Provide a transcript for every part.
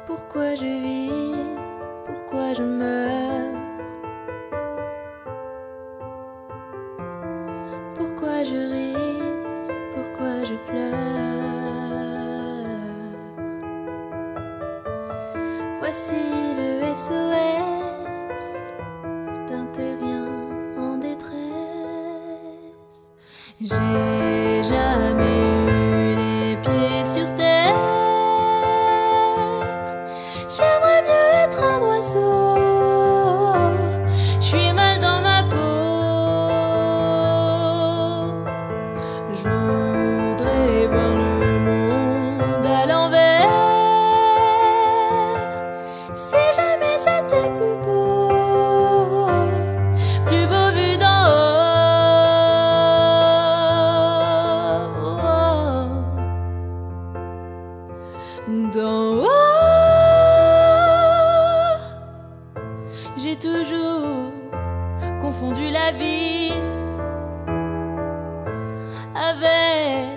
Pourquoi je vis, pourquoi je meurs, pourquoi je ris, pourquoi je pleure. Voici le SOS d'un terrien en détresse. J'ai jamais eu les pieds sur terre. J'aimerais mieux être un oiseau. Je suis mal dans ma peau. Je voudrais voir le monde à l'envers. Si jamais c'était plus beau vu d'en haut. D'en haut. J'ai toujours confondu la vie avec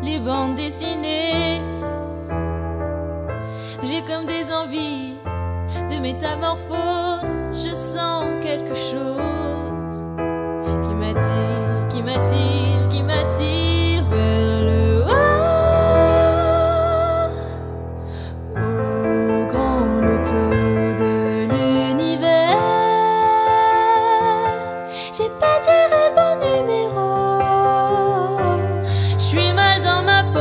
les bandes dessinées. J'ai comme des envies de métamorphose. Je sens quelque chose qui m'attire, qui m'attire, qui m'attire vers le haut, au grand loto de l'univers. J'ai pas tiré le bon numéro. Je suis mal dans ma peau.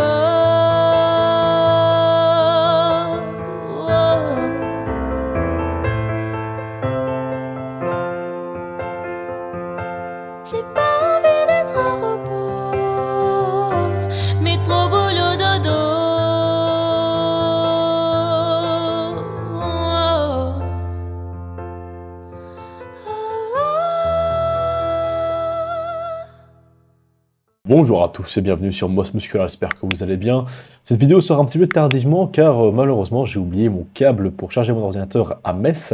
J'ai pas envie d'être un robot, mais trop boulot dodo. Bonjour à tous et bienvenue sur Moss Musculaire, j'espère que vous allez bien. Cette vidéo sort un petit peu tardivement car malheureusement j'ai oublié mon câble pour charger mon ordinateur à Metz.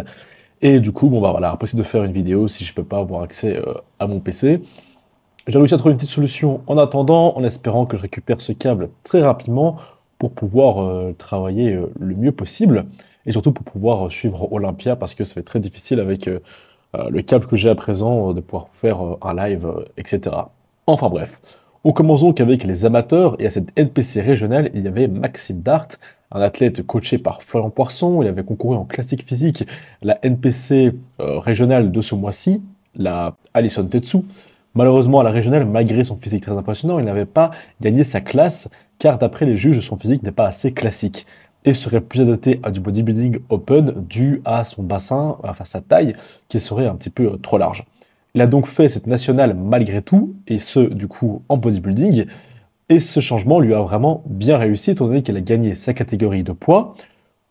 Et du coup, bon bah voilà, impossible de faire une vidéo si je peux pas avoir accès à mon PC. J'ai réussi à trouver une petite solution en attendant, en espérant que je récupère ce câble très rapidement pour pouvoir travailler le mieux possible. Et surtout pour pouvoir suivre Olympia parce que ça va être très difficile avec le câble que j'ai à présent de pouvoir faire un live, etc. Enfin bref. On commence donc avec les amateurs, et à cette NPC régionale, il y avait Maxime Dart, un athlète coaché par Florian Poisson. Il avait concouru en classique physique, la NPC régionale de ce mois-ci, la Alison Tetsu. Malheureusement, à la régionale, malgré son physique très impressionnant, il n'avait pas gagné sa classe, car d'après les juges, son physique n'est pas assez classique, et serait plus adapté à du bodybuilding open, dû à son bassin, enfin sa taille, qui serait un petit peu trop large. Il a donc fait cette nationale malgré tout, et ce, du coup, en bodybuilding, et ce changement lui a vraiment bien réussi, étant donné qu'il a gagné sa catégorie de poids.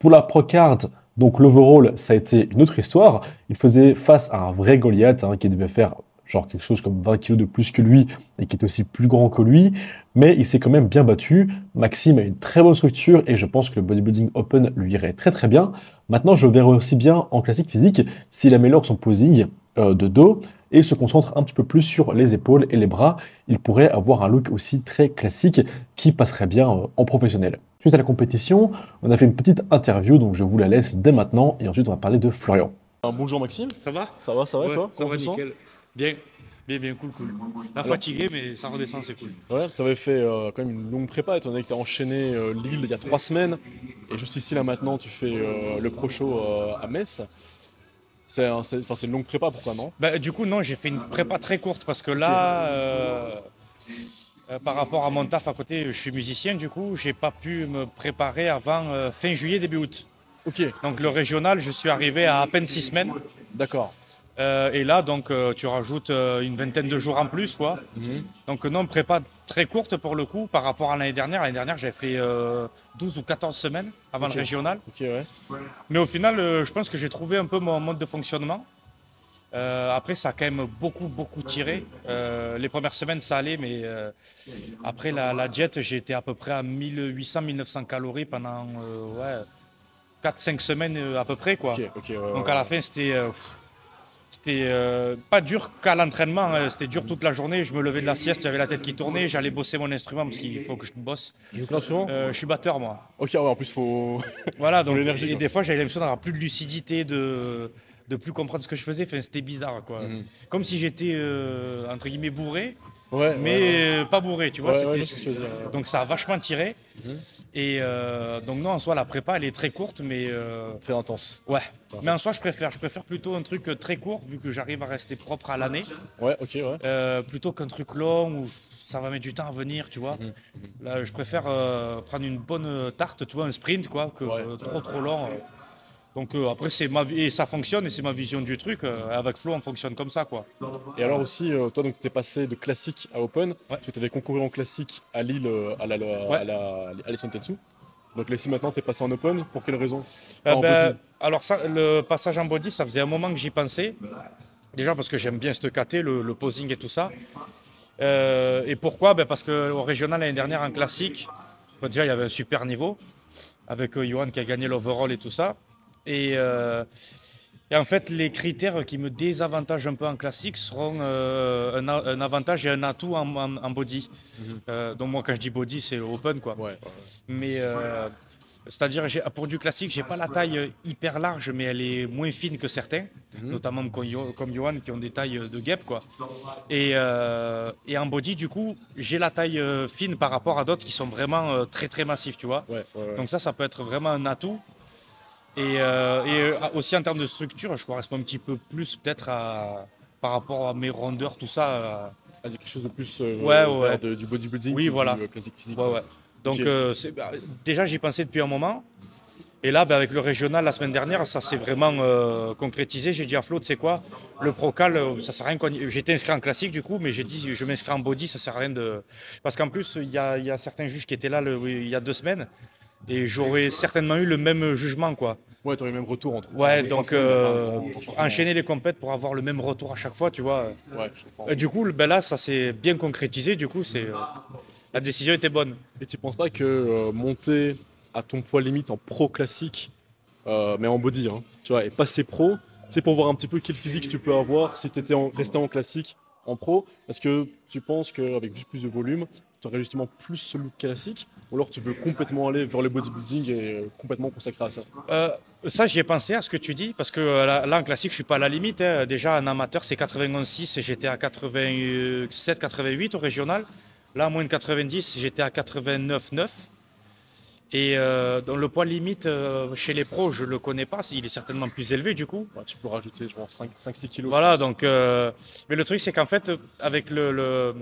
Pour la Procard, donc l'overall, ça a été une autre histoire. Il faisait face à un vrai Goliath, qui devait faire genre quelque chose comme 20 kg de plus que lui, et qui est aussi plus grand que lui, mais il s'est quand même bien battu. Maxime a une très bonne structure, et je pense que le bodybuilding open lui irait très très bien. Maintenant, je verrai aussi bien en classique physique, s'il améliore son posing de dos, et se concentre un petit peu plus sur les épaules et les bras, il pourrait avoir un look aussi très classique qui passerait bien en professionnel. Suite à la compétition, on a fait une petite interview, donc je vous la laisse dès maintenant, et ensuite on va parler de Florian. Bonjour Maxime. Ça va? Ça va, Ouais, et toi? ça va nickel. Bien, cool. La fatigué, mais ça redescend, c'est cool. Ouais, tu avais fait quand même une longue prépa, étant donné que tu as enchaîné Lille il y a 3 semaines, et juste ici, là maintenant, tu fais le Pro Show à Metz. C'est une longue prépa, pourquoi non? Bah, du coup, non, j'ai fait une prépa très courte parce que là, par rapport à mon taf à côté, je suis musicien, du coup, j'ai pas pu me préparer avant fin juillet, début août. Ok, Donc le régional, je suis arrivé à peine 6 semaines. d'accord. Et là, donc, tu rajoutes une vingtaine de jours en plus, quoi. Donc non, prépa très courte pour le coup par rapport à l'année dernière. L'année dernière, j'avais fait 12 ou 14 semaines avant le régional. Ok, ouais. Mais au final, je pense que j'ai trouvé un peu mon mode de fonctionnement. Après, ça a quand même beaucoup tiré. Les premières semaines, ça allait, mais après la diète, j'ai été à peu près à 1800-1900 calories pendant 4-5 semaines à peu près, quoi. Ok, ouais, Donc ouais. à la fin, c'était C'était pas dur qu'à l'entraînement, hein. C'était dur toute la journée. Je me levais de la sieste, j'avais la tête qui tournait, j'allais bosser mon instrument parce qu'il faut que je bosse. Tu joues là souvent? Je suis batteur, moi. Ok, ouais, en plus, faut. Voilà, Faut donc l'énergie, et quoi. des fois j'avais l'impression d'avoir plus de lucidité, de plus comprendre ce que je faisais. Enfin, c'était bizarre, quoi. Comme si j'étais entre guillemets bourré, Ouais, mais pas bourré, tu vois. ouais, c'était- ouais, c'est ce que je veux dire, ouais. Donc ça a vachement tiré. Et donc non, en soi la prépa elle est très courte, mais Très intense. ouais. Mais en soi je préfère plutôt un truc très court vu que j'arrive à rester propre à l'année, Ouais, ok, ouais. plutôt qu'un truc long où ça va mettre du temps à venir, tu vois. Là je préfère prendre une bonne tarte, tu vois, un sprint quoi, que Ouais. trop long. Donc après c'est ma vie et ça fonctionne et c'est ma vision du truc. Avec Flo on fonctionne comme ça quoi. Et alors aussi, toi, donc, tu étais passé de classique à open, parce que tu avais concouru en classique à Lille, à l'Alison Tetsu. Donc là, ici, maintenant, tu es passé en open. Pour quelle raison? Pas en body. Alors ça, le passage en body, ça faisait un moment que j'y pensais. Déjà parce que j'aime bien ce KT, le posing et tout ça. Et pourquoi? Parce qu'au régional l'année dernière, en classique, déjà il y avait un super niveau avec Johan qui a gagné l'overall et tout ça. Et en fait, les critères qui me désavantagent un peu en classique seront un avantage et un atout en body. Donc moi, quand je dis body, c'est open quoi. Ouais. Mais c'est-à-dire, pour du classique, j'ai pas la taille hyper large, mais elle est moins fine que certains, notamment comme Johan qui ont des tailles de guêpe quoi. Et en body, du coup, j'ai la taille fine par rapport à d'autres qui sont vraiment très très massifs, tu vois. Ouais, ouais, ouais. Donc ça peut être vraiment un atout. Et aussi en termes de structure, je correspond un petit peu plus peut-être par rapport à mes rondeurs, tout ça. Ah, il y a quelque chose de plus Ouais, vers ouais. du bodybuilding Oui, que voilà. du classique physique. Ouais, ouais. Donc Ok. déjà j'y pensais depuis un moment. Et là, avec le régional la semaine dernière, ça s'est vraiment concrétisé. J'ai dit à Flo, tu sais quoi, le Procal, ça sert à rien. J'étais inscrit en classique du coup, mais j'ai dit je m'inscris en body, ça sert à rien de. Parce qu'en plus, il y a certains juges qui étaient là il y a 2 semaines. Et j'aurais certainement eu le même jugement, quoi. Ouais, tu as eu le même retour entre. Ouais, donc enchaîner les compètes pour avoir le même retour à chaque fois, tu vois. Ouais, je comprends. Et du coup, là, ça s'est bien concrétisé. Du coup, la décision était bonne. Et tu penses pas que monter à ton poids limite en pro classique, mais en body, hein, tu vois, et passer pro, c'est pour voir un petit peu quel physique tu peux avoir si tu étais resté en classique, en pro? Est-ce que tu penses qu'avec juste plus de volume, tu aurais justement plus ce look classique? Ou alors tu veux complètement aller vers le bodybuilding et complètement consacrer à ça? Ça, j'y ai pensé à ce que tu dis, parce que là, en classique, je suis pas à la limite, hein. Déjà, en amateur, c'est 91,6 et j'étais à 87, 88 au régional. Là, à moins de 90, j'étais à 89,9. Et dans le poids limite chez les pros, je le connais pas, il est certainement plus élevé du coup. Ouais, tu peux rajouter genre 5-6 kilos. Voilà, donc, mais le truc c'est qu'en fait, avec le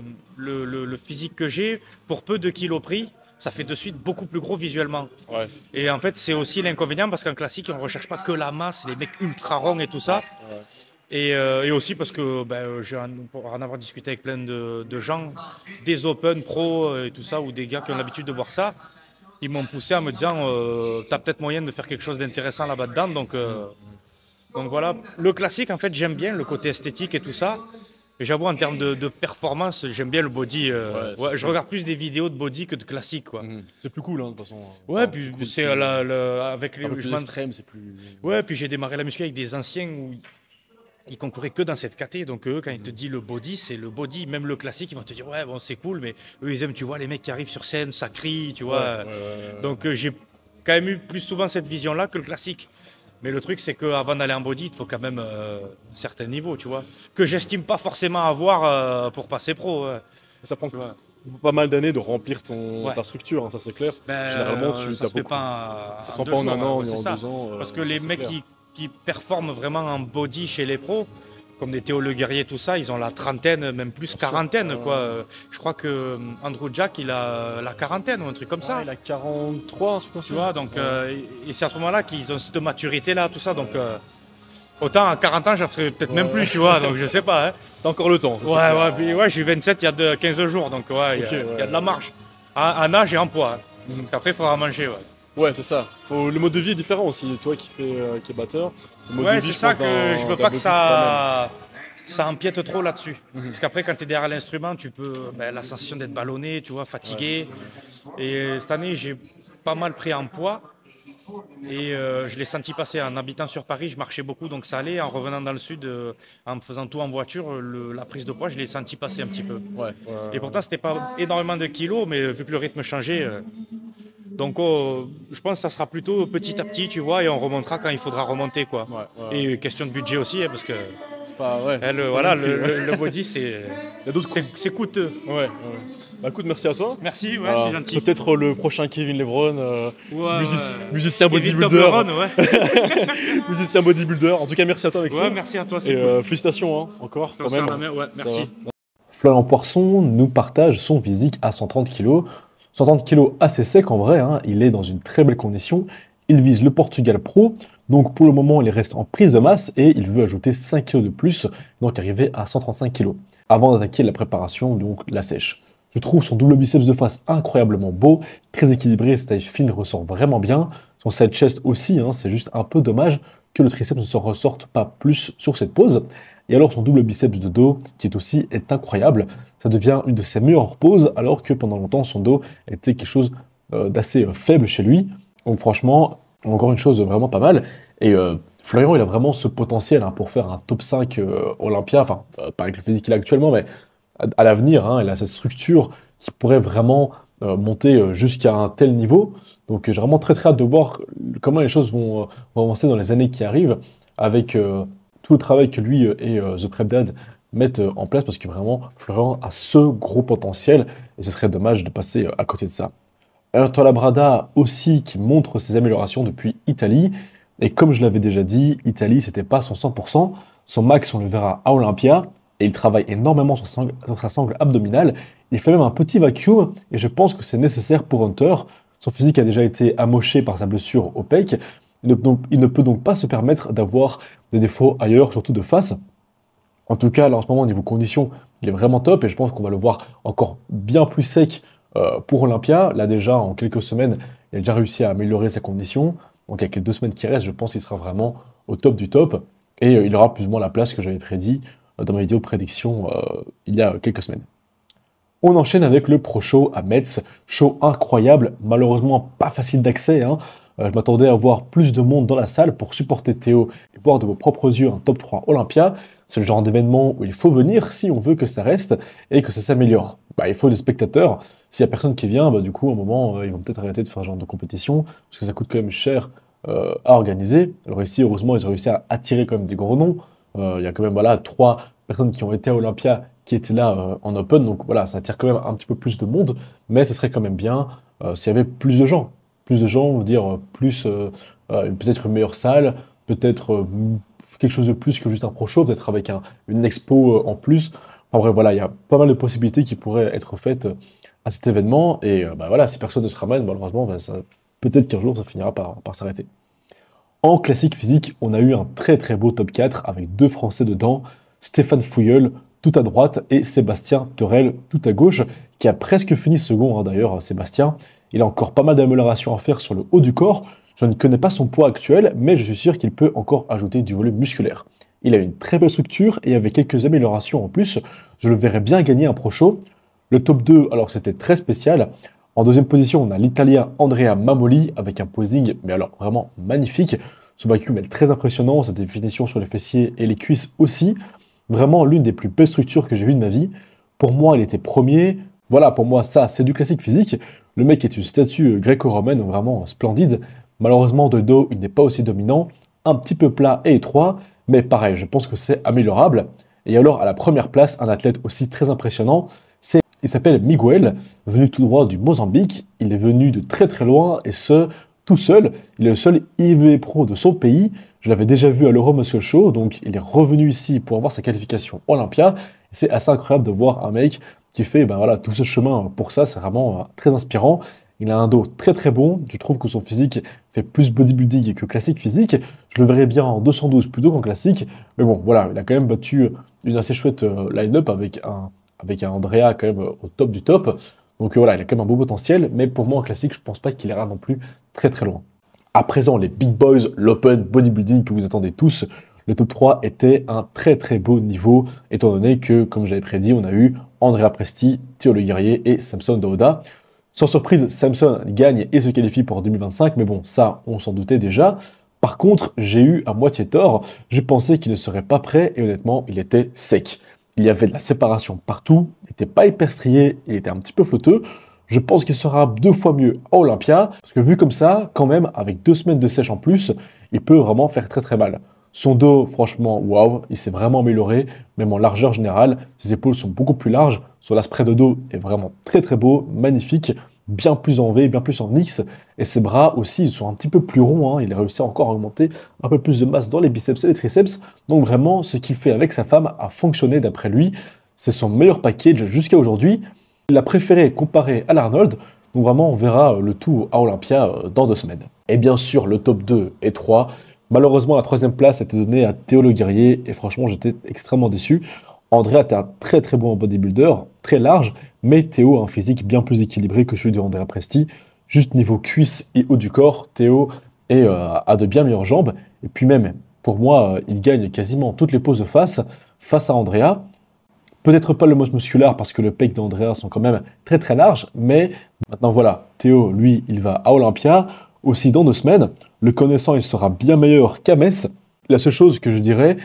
physique que j'ai, pour peu de kilos pris, ça fait de suite beaucoup plus gros visuellement. Ouais. Et en fait, c'est aussi l'inconvénient parce qu'en classique, on ne recherche pas que la masse, les mecs ultra ronds et tout ça. Ouais. Et aussi parce que pour en avoir discuté avec plein de gens, des open pro et tout ça, ou des gars qui ont l'habitude de voir ça, ils m'ont poussé en me disant t'as peut-être moyen de faire quelque chose d'intéressant là-bas dedans. Donc voilà, le classique en fait j'aime bien le côté esthétique et tout ça. Et j'avoue en termes de performance j'aime bien le body. Ouais, je regarde plus des vidéos de body que de classique quoi. C'est plus cool, hein, de toute façon. Ouais, Enfin, puis cool, c'est avec un peu les plus extrême, c'est plus. Ouais, puis j'ai démarré la muscu avec des anciens où ils concouraient que dans cette caté. Donc eux, quand ils te disent le body, c'est le body. Même le classique, ils vont te dire ouais, bon, c'est cool, mais eux, ils aiment, tu vois, les mecs qui arrivent sur scène, ça crie, tu vois. Ouais. Donc j'ai quand même eu plus souvent cette vision-là que le classique. Mais le truc, c'est qu'avant d'aller en body, il te faut quand même un certain niveau, tu vois. Que j'estime pas forcément avoir pour passer pro. Ouais. Ça prend Tu vois. pas mal d'années de remplir Ouais. ta structure, hein, ça c'est clair. Ben, Généralement, tu ça as se fait beaucoup. pas Ça se en fait deux pas en jours, un an, ouais, ni c'est en ça. 2 ans. Parce que ça, les c'est mecs clair. qui performent vraiment en body chez les pros, comme des Théo Le Guerrier, tout ça, ils ont la trentaine, même plus Bien sûr. quarantaine. Quoi. Je crois que Andrew Jack, il a la quarantaine ou un truc comme ça. Ah, il a 43, un truc comme ça. Tu vois, donc, Ouais. et c'est à ce moment-là qu'ils ont cette maturité-là, tout ça. Donc, autant à 40 ans, j'en ferai peut-être même plus, tu vois. Donc, je sais pas. Hein. T'as encore le temps. ça, c'est clair. Puis, ouais, j'ai eu 27 il y a 15 jours. Donc, ouais, il y a de la marge. En âge et en poids. Hein. Après, il faudra manger. Ouais. Ouais, c'est ça. Le mode de vie est différent aussi. Toi qui est batteur. Le mode de Ouais, vie, c'est je ça pense, que je veux d'un pas que body, c'est pas ça empiète trop là-dessus. Mhm. Parce qu'après, quand tu es derrière l'instrument, tu peux la sensation d'être ballonné, tu vois, fatigué. Et cette année, j'ai pas mal pris en poids. Et je l'ai senti passer en habitant sur Paris, je marchais beaucoup, donc ça allait. En revenant dans le sud, en me faisant tout en voiture, la prise de poids, je l'ai senti passer un petit peu. Et pourtant, c'était pas énormément de kilos, mais vu que le rythme changeait, donc je pense que ça sera plutôt petit à petit, tu vois, et on remontera quand il faudra remonter, quoi. Et question de budget aussi, hein, parce que voilà, le body, c'est coûteux. Bah écoute, merci à toi. Merci, c'est gentil. Peut-être le prochain Kevin Lebron, musicien Kevin bodybuilder. Toblerone, Musicien bodybuilder. En tout cas, merci à toi, Alexis. Merci à toi, c'est Et cool. félicitations, hein, encore, quand même. Merci. Florian Poisson nous partage son physique à 130 kg. 130 kg assez sec en vrai, hein. Il est dans une très belle condition. Il vise le Portugal Pro. Donc pour le moment, il reste en prise de masse et il veut ajouter 5 kg de plus, donc arriver à 135 kg. Avant d'attaquer la préparation, donc la sèche. Je trouve son double biceps de face incroyablement beau, très équilibré, sa taille fine ressort vraiment bien. Son side chest aussi, hein, c'est juste un peu dommage que le triceps ne se ressorte pas plus sur cette pose. Et alors son double biceps de dos, qui est incroyable, ça devient une de ses meilleures poses, alors que pendant longtemps son dos était quelque chose d'assez faible chez lui. Donc franchement, encore une chose vraiment pas mal. Et Florian, il a vraiment ce potentiel hein, pour faire un top 5 Olympia, enfin pas avec le physique qu'il a actuellement, mais à l'avenir, hein, il a cette structure qui pourrait vraiment monter jusqu'à un tel niveau. Donc j'ai vraiment très hâte de voir comment les choses vont avancer dans les années qui arrivent avec tout le travail que lui et The Prep Dad mettent en place parce que vraiment Florian a ce gros potentiel et ce serait dommage de passer à côté de ça. Un Labrada aussi qui montre ses améliorations depuis Italie. Et comme je l'avais déjà dit, Italie, c'était pas son 100%. Son max, on le verra à Olympia. Et il travaille énormément sur sa sangle abdominale. Il fait même un petit vacuum, et je pense que c'est nécessaire pour Hunter. Son physique a déjà été amoché par sa blessure au pec. Il ne peut donc pas se permettre d'avoir des défauts ailleurs, surtout de face. En tout cas, là en ce moment, au niveau conditions, il est vraiment top, et je pense qu'on va le voir encore bien plus sec pour Olympia. Là déjà, en quelques semaines, il a déjà réussi à améliorer sa condition. Donc avec les 2 semaines qui restent, je pense qu'il sera vraiment au top du top. Et il aura plus ou moins la place que j'avais prédit dans ma vidéo prédiction il y a quelques semaines. On enchaîne avec le Pro Show à Metz. Show incroyable, malheureusement pas facile d'accès. Hein. Je m'attendais à voir plus de monde dans la salle pour supporter Théo et voir de vos propres yeux un top 3 Olympia. C'est le genre d'événement où il faut venir si on veut que ça reste et que ça s'améliore. Il faut des spectateurs. S'il n'y a personne qui vient, du coup, à un moment, ils vont peut-être arrêter de faire ce genre de compétition parce que ça coûte quand même cher à organiser. Alors ici, heureusement, ils ont réussi à attirer quand même des gros noms. Il y a quand même 3 personnes qui ont été à Olympia qui étaient là en open, donc voilà, ça attire quand même un petit peu plus de monde, mais ce serait quand même bien s'il y avait plus de gens. Plus de gens, on veut dire plus, peut-être une meilleure salle, peut-être quelque chose de plus que juste un pro show, peut-être avec une expo en plus. Enfin bref, voilà, il y a pas mal de possibilités qui pourraient être faites à cet événement, et voilà, si personne ne se ramène, malheureusement, peut-être qu'un jour ça finira par s'arrêter. En classique physique, on a eu un très très beau top 4 avec 2 Français dedans, Stéphane Fouilleul tout à droite et Sébastien Terrel tout à gauche, qui a presque fini second hein, d'ailleurs, Sébastien. Il a encore pas mal d'améliorations à faire sur le haut du corps. Je ne connais pas son poids actuel, mais je suis sûr qu'il peut encore ajouter du volume musculaire. Il a une très belle structure et avec quelques améliorations en plus, je le verrais bien gagner un Pro Show. Le top 2, alors c'était très spécial. En deuxième position, on a l'Italien Andrea Mamoli avec un posing, mais alors vraiment magnifique. Son vacuum est très impressionnant, sa définition sur les fessiers et les cuisses aussi. Vraiment l'une des plus belles structures que j'ai vues de ma vie. Pour moi, il était premier. Voilà, pour moi, ça, c'est du classique physique. Le mec est une statue gréco-romaine, vraiment splendide. Malheureusement, de dos, il n'est pas aussi dominant. Un petit peu plat et étroit, mais pareil, je pense que c'est améliorable. Et alors, à la première place, un athlète aussi très impressionnant, il s'appelle Miguel, venu tout droit du Mozambique. Il est venu de très très loin, et ce, tout seul. Il est le seul IFBB Pro de son pays. Je l'avais déjà vu à l'Euromuscle Show, donc il est revenu ici pour avoir sa qualification Olympia. C'est assez incroyable de voir un mec qui fait tout ce chemin pour ça, c'est vraiment très inspirant. Il a un dos très très bon, je trouve que son physique fait plus bodybuilding que classique physique. Je le verrais bien en 212 plutôt qu'en classique, mais bon, voilà, il a quand même battu une assez chouette line-up avec un Andrea quand même au top du top. Donc voilà, il a quand même un beau potentiel, mais pour moi en classique, je pense pas qu'il ira non plus très très loin. À présent, les big boys, l'open bodybuilding que vous attendez tous, le top 3 était un très très beau niveau, étant donné que, comme j'avais prédit, on a eu Andrea Presti, Théo Le Guerrier et Samson Dauda. Sans surprise, Samson gagne et se qualifie pour 2025, mais bon, ça, on s'en doutait déjà. Par contre, j'ai eu à moitié tort. Je pensais qu'il ne serait pas prêt et honnêtement, il était sec. Il y avait de la séparation partout, il n'était pas hyper strié, il était un petit peu flotteux. Je pense qu'il sera 2 fois mieux à Olympia, parce que vu comme ça, quand même, avec 2 semaines de sèche en plus, il peut vraiment faire très très mal. Son dos, franchement, waouh, il s'est vraiment amélioré, même en largeur générale. Ses épaules sont beaucoup plus larges, son aspect de dos est vraiment très très beau, magnifique, bien plus en V, bien plus en X, et ses bras aussi, ils sont un petit peu plus ronds, hein. Il a réussi à encore augmenter un peu plus de masse dans les biceps et les triceps, donc vraiment, ce qu'il fait avec sa femme a fonctionné d'après lui. C'est son meilleur package jusqu'à aujourd'hui. Il a préféré comparer à l'Arnold, donc vraiment on verra le tout à Olympia dans 2 semaines. Et bien sûr le top 2 et 3, malheureusement la 3e place a été donnée à Théo Le Guerrier et franchement j'étais extrêmement déçu. Andrea était un très très bon bodybuilder, très large, mais Théo a un physique bien plus équilibré que celui de Andrea Presti. Juste niveau cuisse et haut du corps, Théo a de bien meilleures jambes, et puis même pour moi il gagne quasiment toutes les poses face à Andrea. Peut-être pas le most musculaire parce que le pec d'Andrea sont quand même très très larges, mais maintenant voilà, Théo, lui, il va à Olympia, aussi dans 2 semaines. Le connaissant, il sera bien meilleur qu'à Metz. La seule chose que je dirais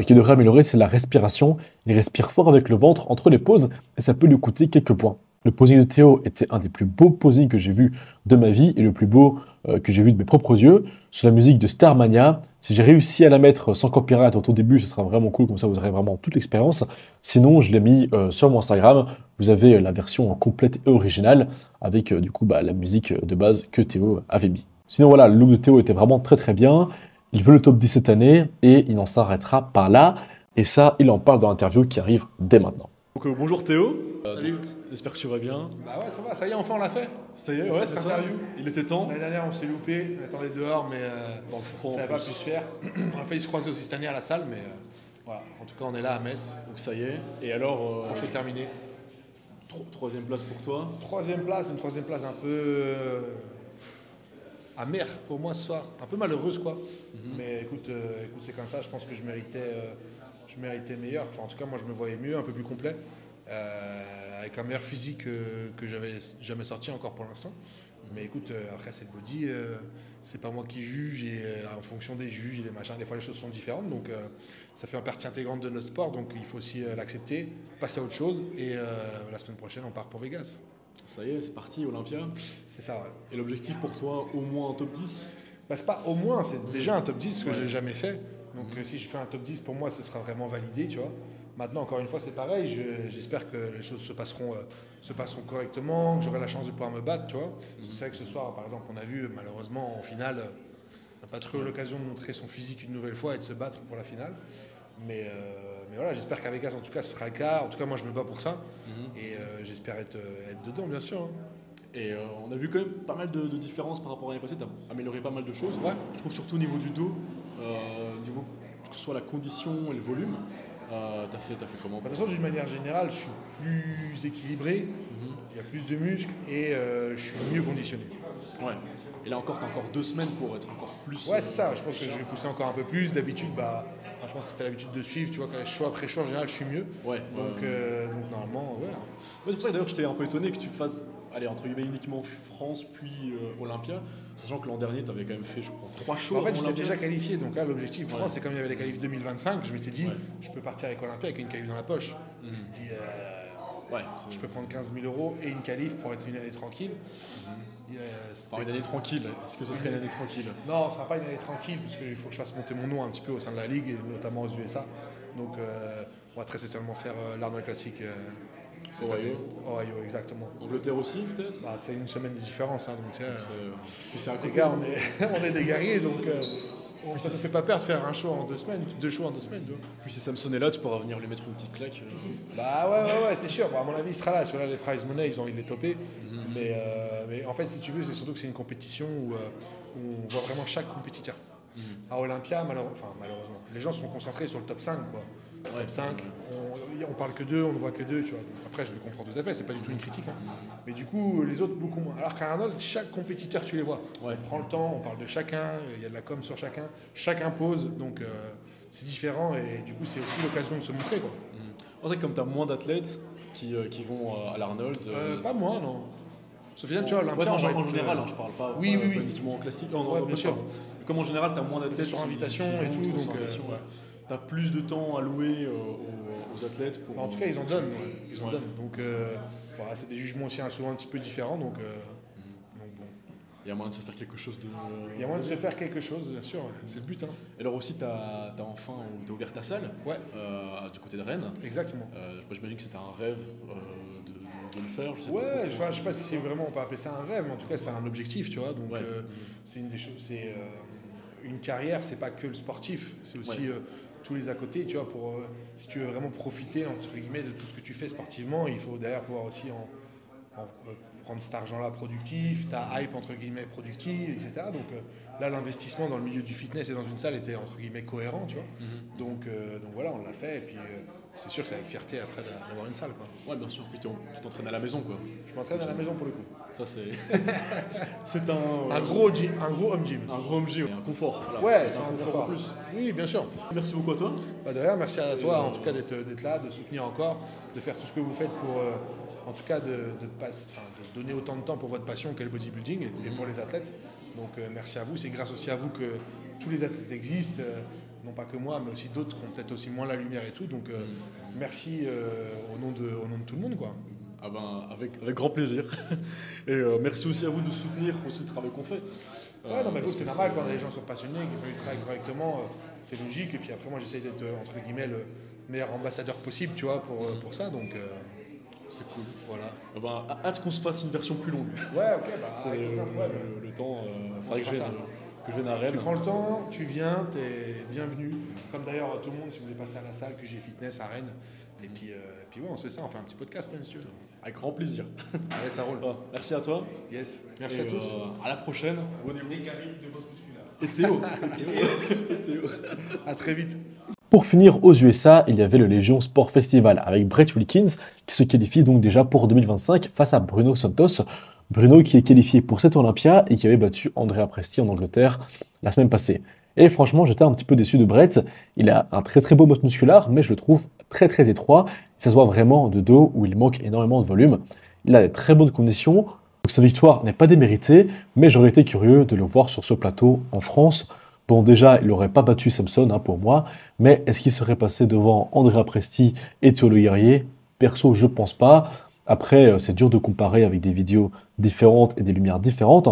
qu'il devrait améliorer, c'est la respiration. Il respire fort avec le ventre entre les pauses et ça peut lui coûter quelques points. Le posing de Théo était un des plus beaux posings que j'ai vu de ma vie et le plus beau que j'ai vu de mes propres yeux. Sur la musique de Starmania, si j'ai réussi à la mettre sans copyright au tout début, ce sera vraiment cool, comme ça vous aurez vraiment toute l'expérience. Sinon, je l'ai mis sur mon Instagram. Vous avez la version complète et originale avec du coup la musique de base que Théo avait mis. Sinon voilà, le look de Théo était vraiment très très bien. Il veut le top 10 cette année et il n'en s'arrêtera pas là. Et ça, il en parle dans l'interview qui arrive dès maintenant. Donc, bonjour Théo. Salut. J'espère que tu vas bien. Bah ouais, ça va, ça y est, enfin on l'a fait. Ça y est, Ouais, c'est cette ça. interview. Il était temps. L'année dernière, on s'est loupé, on attendait dehors, mais Dans le front. ça en n'avait pas pu plus. se faire. On a failli se croiser aussi cette année à la salle, mais voilà. En tout cas, on est là à Metz. Donc ça y est. Et alors, Prochain terminé. 3e place pour toi. Une troisième place un peu amère pour moi ce soir, un peu malheureuse quoi. Mais écoute, c'est comme ça. Je pense que je méritais meilleur. Enfin, en tout cas, moi, je me voyais mieux, un peu plus complet. Avec un meilleur physique que j'avais jamais sorti encore pour l'instant. Mais écoute, après c'est le body, c'est pas moi qui juge et en fonction des juges et des machins, des fois les choses sont différentes. Donc ça fait une partie intégrante de notre sport, donc il faut aussi l'accepter, passer à autre chose. Et la semaine prochaine, on part pour Vegas. Ça y est, c'est parti, Olympia. C'est ça, ouais. Et l'objectif pour toi, au moins un top 10? Bah, c'est pas au moins, c'est déjà un top 10 parce que je l'ai jamais fait. Donc si je fais un top 10, pour moi, ce sera vraiment validé, tu vois. Maintenant, encore une fois, c'est pareil. J'espère que les choses se passeront correctement, que j'aurai la chance de pouvoir me battre, tu vois. C'est vrai que ce soir, par exemple, on a vu, malheureusement, en finale, on n'a pas trop eu l'occasion de montrer son physique une nouvelle fois et de se battre pour la finale. Mais voilà, j'espère qu'à Vegas, en tout cas, ce sera le cas. En tout cas, moi, je me bats pour ça. Et j'espère être dedans, bien sûr. Hein. Et on a vu quand même pas mal de différences par rapport à l'année passée. Tu as amélioré pas mal de choses. Ouais. Je trouve surtout au niveau du dos, niveau, que ce soit la condition et le volume. T'as fait comment? De toute façon, d'une manière générale, je suis plus équilibré, il y a plus de muscles et je suis mieux conditionné. Ouais. Et là encore, t'as encore 2 semaines pour être encore plus. Ouais, c'est ça. Je pense que je vais pousser encore un peu plus. D'habitude, franchement, si t'as l'habitude de suivre, tu vois, quand choix après choix, en général, je suis mieux. Ouais. Donc normalement, ouais. C'est pour ça que d'ailleurs, j'étais un peu étonné que tu fasses, allez, entre guillemets, uniquement France puis Olympia, sachant que l'an dernier, tu avais quand même fait, je crois, 3 shows. En fait, avant j'étais Olympia. déjà qualifié. Donc là, l'objectif France, c'est comme il y avait les qualifs 2025, je m'étais dit, Ouais. je peux partir avec Olympia avec une qualif dans la poche. Je me dis, Ouais, je peux prendre 15 000 € et une qualif pour être une année tranquille. Enfin, une année tranquille. Est-ce que ce serait une année tranquille? Non, ce ne sera pas une année tranquille, parce qu'il faut que je fasse monter mon nom un petit peu au sein de la Ligue, et notamment aux USA. Donc, on va très certainement faire l'Arnold Classic cette année. Ohio, exactement. Angleterre aussi, peut-être? Bah, c'est une semaine de différence, hein, donc Puis c'est à les côté. gars, on est des guerriers, donc ça ne fait pas peur de faire un show en 2 semaines, 2 shows en 2 semaines. Tu vois. Puis si Samson est là, tu pourras venir lui mettre une petite claque. Bah ouais, c'est sûr. Bon, à mon avis, il sera là. Parce que là, les prize money, ils ont envie de les toper. Mais en fait, si tu veux, c'est surtout que c'est une compétition où on voit vraiment chaque compétiteur. À Olympia, malheureusement, les gens sont concentrés sur le top 5. Quoi. Ouais. Top 5, on parle que d'eux, on ne voit que d'eux. Tu vois. Donc, après, je le comprends tout à fait, c'est pas du tout une critique. Hein. Mais du coup, les autres, beaucoup moins. Alors qu'à Arnold, chaque compétiteur, tu les vois. Ouais. On prend le temps, on parle de chacun, il y a de la com sur chacun pose. Donc, c'est différent et du coup, c'est aussi l'occasion de se montrer. Quoi. On dirait que comme tu as moins d'athlètes qui vont à l'Arnold. Pas moi, non. Sofiane, tu vois, Ouais, Olympia, on va en être, général, hein, je parle pas, oui, oui, oui. uniquement en classique. Non, Ouais, non, bien sûr. Comme en général, tu as moins d'athlètes. C'est sur invitation qui et tout, vont, c'est donc, sur invitation, ouais. Tu as plus de temps alloué aux athlètes. En tout cas, ils en donnent. Ouais. Ils en Ouais. donnent. Donc, voilà, c'est des jugements aussi souvent un petit peu différents. Donc bon. Il y a moyen de se faire quelque chose de. Il y a moyen de se faire quelque chose, bien sûr. C'est le but. Hein. Et alors aussi, tu as enfin ouvert ta salle Ouais. Du côté de Rennes. Exactement. J'imagine que c'était un rêve de le faire. Je sais Ouais, pas je sais pas si c'est vraiment, on peut appeler ça un rêve, mais en tout cas, c'est un objectif, tu vois. Donc, Ouais. c'est une des choses. C'est une carrière, c'est pas que le sportif, c'est aussi tous les à côté, tu vois. Pour si tu veux vraiment profiter entre guillemets de tout ce que tu fais sportivement, il faut derrière pouvoir aussi prendre cet argent-là productif, ta hype entre guillemets productive, etc. Donc là, l'investissement dans le milieu du fitness et dans une salle était entre guillemets cohérent, tu vois. Donc voilà, on l'a fait et puis c'est sûr que c'est avec fierté après d'avoir une salle, quoi. Ouais, bien sûr. Puis tu t'entraînes à la maison, quoi. Je m'entraîne à la maison pour le coup. Ça, c'est. C'est Un gros gym, un gros home gym. un gros home gym et un confort. Voilà. Ouais, c'est un confort confort. en plus. Oui, bien sûr. Merci beaucoup à toi. Bah, d'ailleurs, merci à toi en tout cas d'être là, de soutenir encore, de faire tout ce que vous faites pour, en tout cas, de donner autant de temps pour votre passion qu'est le bodybuilding et pour les athlètes. Donc merci à vous. C'est grâce aussi à vous que tous les athlètes existent, non pas que moi, mais aussi d'autres qui ont peut-être aussi moins la lumière et tout. Donc merci au nom de tout le monde, quoi. Ah ben, avec grand plaisir. Et merci aussi à vous de soutenir aussi le travail qu'on fait. Ouais, non, mais parce c'est que normal quand les gens sont passionnés, qu'ils font du travail correctement, c'est logique. Et puis après, moi, j'essaye d'être, entre guillemets, le meilleur ambassadeur possible, tu vois, pour ça. Donc, c'est cool. voilà. Ah ben, hâte qu'on se fasse une version plus longue. Ouais, ok, bah, avec aucun problème. Le temps, On faudrait se que fera je vienne à Rennes. Tu prends le temps, tu viens, t'es bienvenu. Comme d'ailleurs tout le monde, si vous voulez passer à la salle, QG Fitness à Rennes. Et puis ouais, on se fait ça, on fait un petit podcast même si tu veux. Avec grand plaisir. Allez, ça roule. Ah, merci à toi. Yes, merci Et, à tous. À la prochaine. Et Karim de Boss Musculaire. Et Théo. À très vite. Pour finir, aux USA, il y avait le Légion Sport Festival avec Brett Wilkins qui se qualifie donc déjà pour 2025 face à Bruno Santos. Bruno qui est qualifié pour cette Olympia et qui avait battu Andrea Presti en Angleterre la semaine passée. Et franchement, j'étais un petit peu déçu de Brett. Il a un très très beau mode musculaire, mais je le trouve très très étroit. Ça se voit vraiment de dos où il manque énormément de volume. Il a de très bonnes conditions. Donc sa victoire n'est pas déméritée, mais j'aurais été curieux de le voir sur ce plateau en France. Bon, déjà, il n'aurait pas battu Samson pour moi, mais est-ce qu'il serait passé devant Andrea Presti et Théo Le Guerrier? Perso, je pense pas. Après, c'est dur de comparer avec des vidéos différentes et des lumières différentes.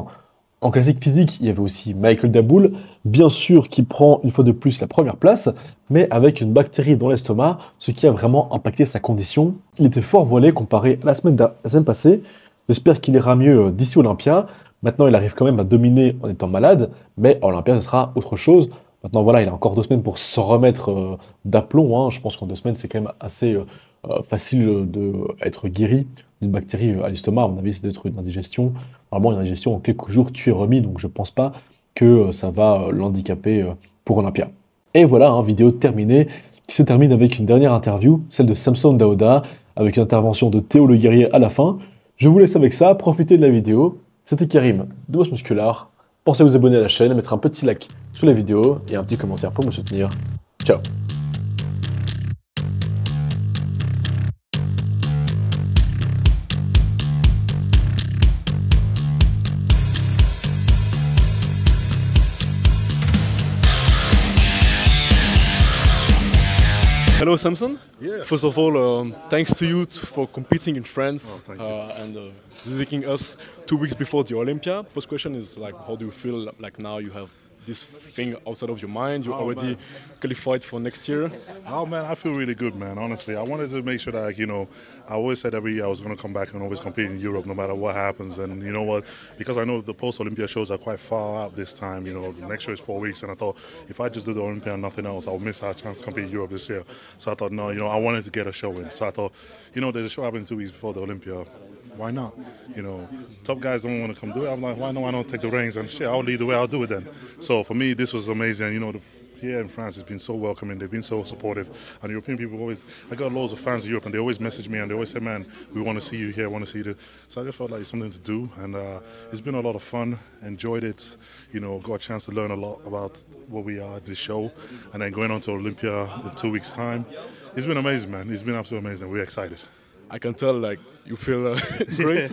En classique physique, il y avait aussi Michael Daboul, bien sûr qui prend une fois de plus la première place, mais avec une bactérie dans l'estomac, ce qui a vraiment impacté sa condition. Il était fort voilé comparé à la semaine passée. J'espère qu'il ira mieux d'ici Olympia. Maintenant, il arrive quand même à dominer en étant malade, mais à Olympia, ce sera autre chose. Maintenant, voilà, il a encore 2 semaines pour se remettre d'aplomb. Je pense qu'en 2 semaines, c'est quand même assez facile d'être guéri d'une bactérie à l'estomac. À mon avis, c'est d'être une indigestion. Normalement, une indigestion, en quelques jours, tu es remis, donc je ne pense pas que ça va l'handicaper pour Olympia. Et voilà, vidéo terminée, qui se termine avec une dernière interview, celle de Samson Dauda, avec une intervention de Théo Le Guerrier à la fin. Je vous laisse avec ça, profitez de la vidéo. C'était Karim de Boss Musculaire. Pensez à vous abonner à la chaîne, à mettre un petit like sous la vidéo et un petit commentaire pour me soutenir. Ciao. Hello, Samson. Yeah. First of all, thanks to you for competing in France Oh, thank you. and visiting us 2 weeks before the Olympia. First question is how do you feel like now you have this thing outside of your mind? You Oh, already man. qualified for next year. Oh man, I feel really good, man. Honestly, I wanted to make sure that I always said every year I was going to come back and always compete in Europe, no matter what happens. And you know what? Because I know the post-Olympia shows are quite far out this time. The next show is 4 weeks, and I thought if I just do the Olympia and nothing else, I'll miss our chance to compete in Europe this year. So I thought, no, I wanted to get a show in. So I thought, there's a show happening 2 weeks before the Olympia. Why not? Top guys don't want to come do it. I'm like, why not take the reins and shit? I'll lead the way. I'll do it then. So for me, this was amazing. Here in France has been so welcoming. They've been so supportive. And European people I got loads of fans in Europe, and they always message me and they always say, man, we want to see you here, want to see this. So I just felt like it's something to do. And it's been a lot of fun. Enjoyed it. Got a chance to learn a lot about what we are at this show. And then going on to Olympia in 2 weeks' time. It's been amazing, man. It's been absolutely amazing. We're excited. I can tell like you feel great.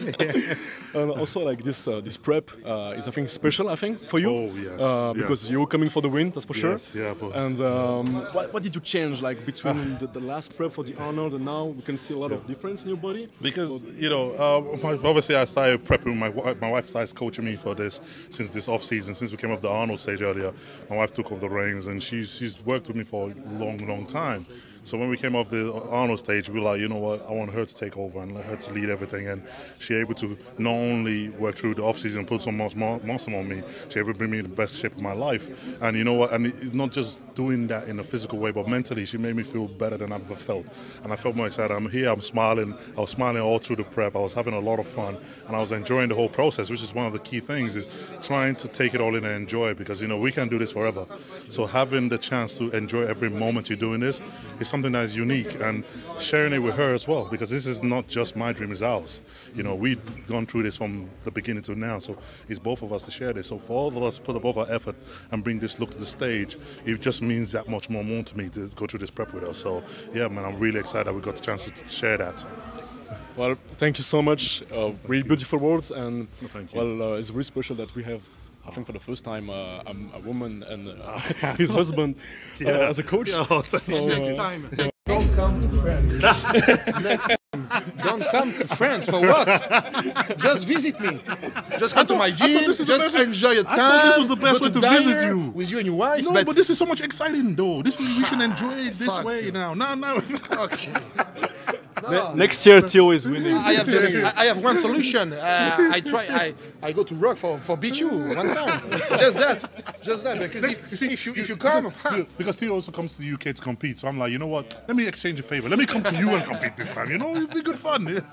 And also like this prep is I think special for you. Oh, yes, Because you're coming for the win, that's for sure. Yeah, but And what did you change like between the last prep for the Arnold and now? We can see a lot of difference in your body. because you know, obviously I started prepping. My wife started coaching me for this since this off season. Since we came off the Arnold stage earlier, my wife took off the reins, and she's worked with me for a long time. So when we came off the Arnold stage, we were like, you know what, I want her to take over and let her to lead everything. And she able to not only work through the off-season and put some muscle on me, she able to bring me in the best shape of my life. And you know what, and not just doing that in a physical way, but mentally, she made me feel better than I've ever felt. And I felt more excited. I'm here, I'm smiling. I was smiling all through the prep. I was having a lot of fun. And I was enjoying the whole process, which is one of the key things, is trying to take it all in and enjoy it. Because, you know, we can't do this forever. So having the chance to enjoy every moment you're doing this is something that is unique, and sharing it with her as well, because this is not just my dream, it's ours. You know, we've gone through this from the beginning to now, so it's both of us to share this. So for all of us to put up all our effort and bring this look to the stage, it just means that much more to me to go through this prep with us. So yeah, man, I'm really excited that we got the chance to share that. Well, thank you so much. Really beautiful words, and Thank you. well, it's really special that we have, I think, for the first time, a woman and his husband as a coach. So, Next time, don't come to France. Next time, don't come to France for what? Just visit me. Just come to my gym. this is the Just best- enjoy your I time. thought this was the best go way to diner visit you. with you and your wife. No, but this is so much exciting though. This we can enjoy it this Fuck way you. now. Okay. No. next year, Theo is winning. I have one solution. I go to work for Beat You one time. Just that. Because if you come, because Theo also comes to the UK to compete, so I'm like, you know what? Let me exchange a favor. Let me come to you and compete this time. You know, it'd be good fun.